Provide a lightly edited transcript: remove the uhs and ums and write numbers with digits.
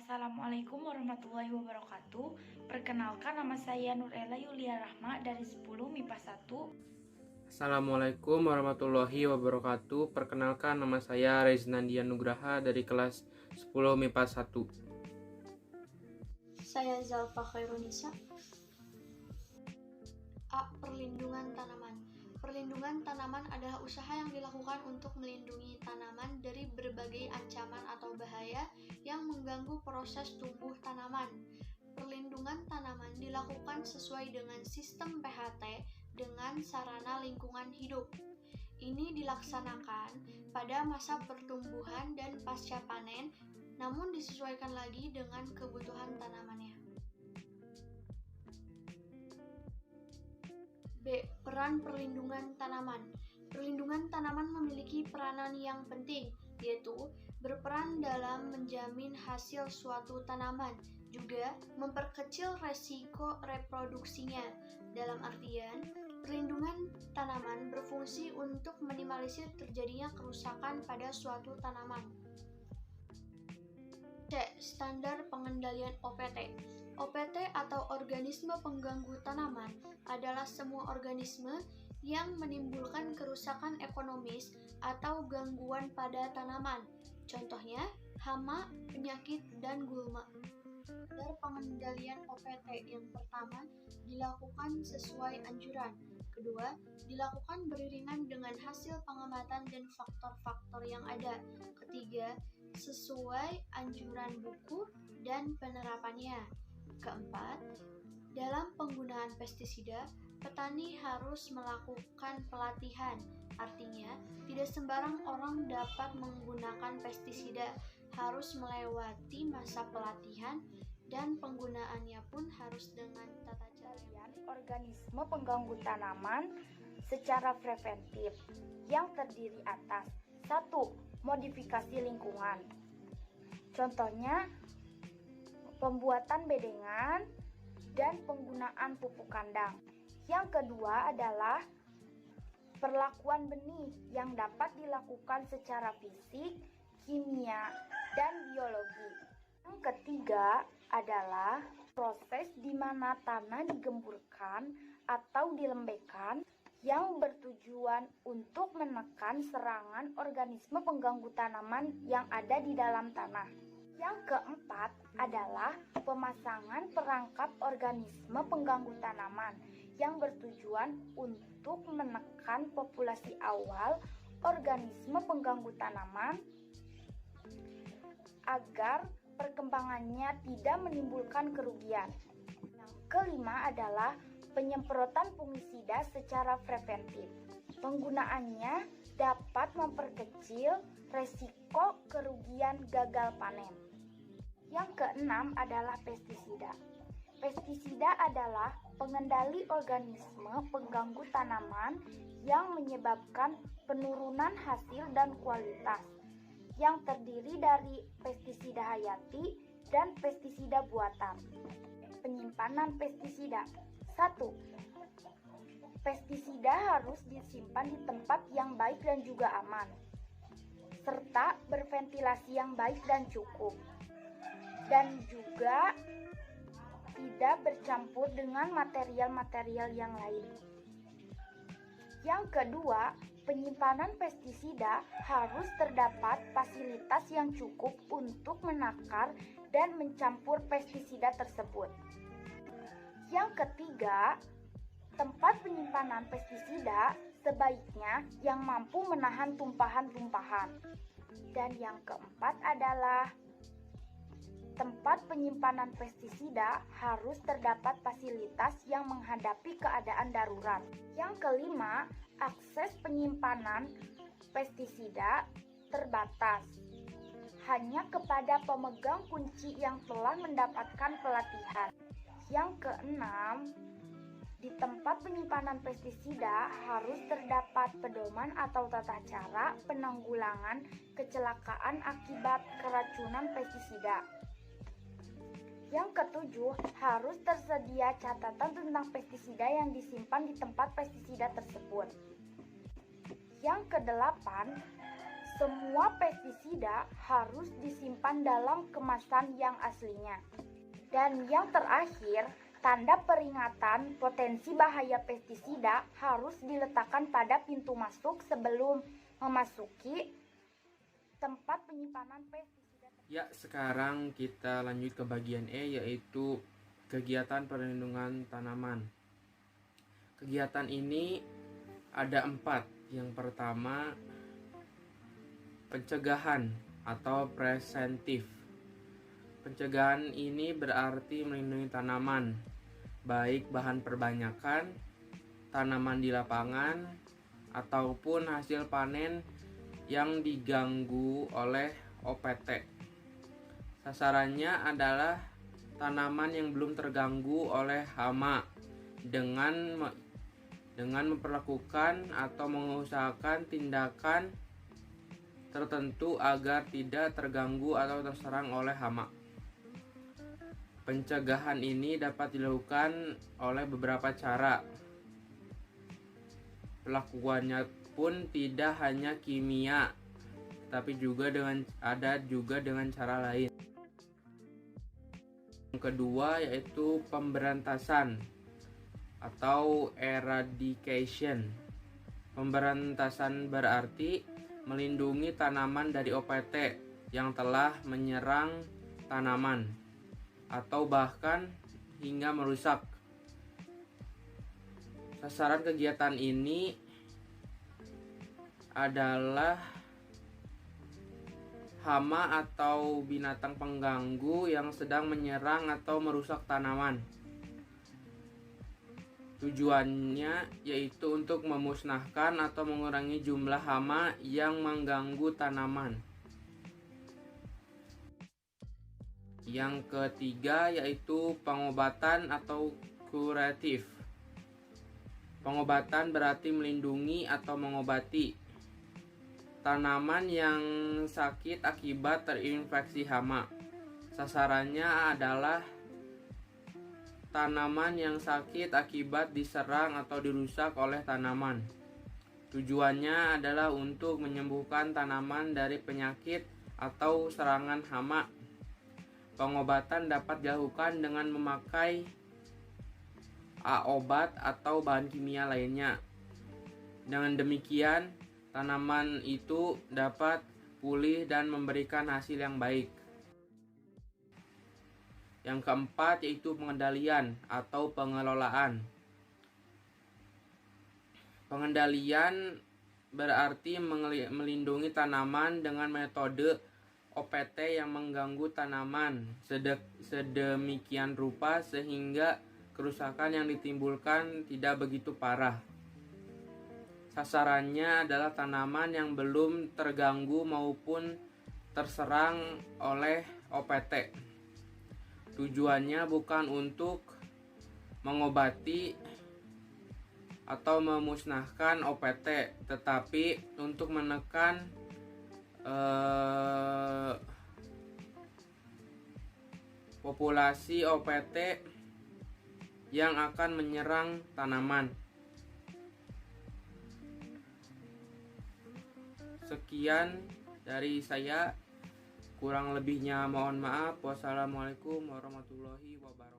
Assalamualaikum warahmatullahi wabarakatuh. Perkenalkan, nama saya Nurella Yulia Rahma dari 10 MIPA 1. Assalamualaikum warahmatullahi wabarakatuh. Perkenalkan, nama saya Reznandia Nugraha dari kelas 10 MIPA 1. Saya Zalfa Khairunisa. A. Perlindungan tanaman. Perlindungan tanaman adalah usaha yang dilakukan untuk melindungi tanaman dari berbagai ancaman atau bahaya yang mengganggu proses tumbuh tanaman. Perlindungan tanaman dilakukan sesuai dengan sistem PHT dengan sarana lingkungan hidup. Ini dilaksanakan pada masa pertumbuhan dan pasca panen, namun disesuaikan lagi dengan kebutuhan tanamannya. B. Peran perlindungan tanaman. Perlindungan tanaman memiliki peranan yang penting, yaitu berperan dalam menjamin hasil suatu tanaman, juga memperkecil resiko reproduksinya. Dalam artian, perlindungan tanaman berfungsi untuk minimalisir terjadinya kerusakan pada suatu tanaman. C. Standar pengendalian OPT. OPT atau organisme pengganggu tanaman adalah semua organisme yang menimbulkan kerusakan ekonomis atau gangguan pada tanaman. Contohnya, hama, penyakit, dan gulma. Standar pengendalian OPT yang pertama dilakukan sesuai anjuran. Kedua, dilakukan beriringan dengan hasil pengamatan dan faktor-faktor yang ada. Ketiga, sesuai anjuran buku dan penerapannya. Keempat, dalam penggunaan pestisida, petani harus melakukan pelatihan. Artinya, tidak sembarang orang dapat menggunakan pestisida, harus melewati masa pelatihan dan penggunaannya pun harus dengan tata cara. Organisme pengganggu tanaman secara preventif yang terdiri atas 1. Modifikasi lingkungan. Contohnya, pembuatan bedengan dan penggunaan pupuk kandang. Yang kedua adalah perlakuan benih yang dapat dilakukan secara fisik, kimia, dan biologi. Yang ketiga adalah proses di mana tanah digemburkan atau dilembekkan yang bertujuan untuk menekan serangan organisme pengganggu tanaman yang ada di dalam tanah. Yang keempat adalah pemasangan perangkap organisme pengganggu tanaman yang bertujuan untuk menekan populasi awal organisme pengganggu tanaman agar perkembangannya tidak menimbulkan kerugian. Yang kelima adalah penyemprotan fungisida secara preventif. Penggunaannya dapat memperkecil resiko kerugian gagal panen. Yang keenam adalah pestisida. Pestisida adalah pengendali organisme pengganggu tanaman yang menyebabkan penurunan hasil dan kualitas, yang terdiri dari pestisida hayati dan pestisida buatan. Penyimpanan pestisida. 1. Pestisida harus disimpan di tempat yang baik dan juga aman, serta berventilasi yang baik dan cukup, dan juga tidak bercampur dengan material-material yang lain. Yang kedua, penyimpanan pestisida harus terdapat fasilitas yang cukup untuk menakar dan mencampur pestisida tersebut. Yang ketiga, tempat penyimpanan pestisida sebaiknya yang mampu menahan tumpahan-tumpahan. Dan yang keempat adalah tempat penyimpanan pestisida harus terdapat fasilitas yang menghadapi keadaan darurat. Yang kelima, akses penyimpanan pestisida terbatas hanya kepada pemegang kunci yang telah mendapatkan pelatihan. Yang keenam, di tempat penyimpanan pestisida harus terdapat pedoman atau tata cara penanggulangan kecelakaan akibat keracunan pestisida. Yang ketujuh, harus tersedia catatan tentang pestisida yang disimpan di tempat pestisida tersebut. Yang kedelapan, Semua pestisida harus disimpan dalam kemasan yang aslinya. Dan yang terakhir, tanda peringatan potensi bahaya pestisida harus diletakkan pada pintu masuk sebelum memasuki tempat penyimpanan pestisida. Ya, sekarang kita lanjut ke bagian E, yaitu kegiatan perlindungan tanaman. Kegiatan ini ada 4. Yang pertama, pencegahan atau preventif. Pencegahan ini berarti melindungi tanaman, baik bahan perbanyakan, tanaman di lapangan, ataupun hasil panen yang diganggu oleh OPT. Sasarannya adalah tanaman yang belum terganggu oleh hama dengan memperlakukan atau mengusahakan tindakan tertentu agar tidak terganggu atau terserang oleh hama. Pencegahan ini dapat dilakukan oleh beberapa cara. Pelakuannya pun tidak hanya kimia, tapi juga dengan cara lain. Yang kedua yaitu pemberantasan atau eradication. Pemberantasan berarti melindungi tanaman dari OPT yang telah menyerang tanaman atau bahkan hingga merusak. Sasaran kegiatan ini adalah hama atau binatang pengganggu yang sedang menyerang atau merusak tanaman. Tujuannya yaitu untuk memusnahkan atau mengurangi jumlah hama yang mengganggu tanaman. Yang ketiga yaitu pengobatan atau kuratif. Pengobatan berarti melindungi atau mengobati tanaman yang sakit akibat terinfeksi hama. Sasarannya adalah tanaman yang sakit akibat diserang atau dirusak oleh tanaman. Tujuannya adalah untuk menyembuhkan tanaman dari penyakit atau serangan hama. Pengobatan dapat dilakukan dengan memakai obat atau bahan kimia lainnya. Dengan demikian, tanaman itu dapat pulih dan memberikan hasil yang baik. Yang keempat yaitu pengendalian atau pengelolaan. Pengendalian berarti melindungi tanaman dengan metode OPT yang mengganggu tanaman sedemikian rupa sehingga kerusakan yang ditimbulkan tidak begitu parah. Sasarannya adalah tanaman yang belum terganggu maupun terserang oleh OPT. Tujuannya bukan untuk mengobati atau memusnahkan OPT, tetapi untuk menekan populasi OPT yang akan menyerang tanaman. Sekian dari saya. Kurang lebihnya mohon maaf. Wassalamualaikum warahmatullahi wabarakatuh.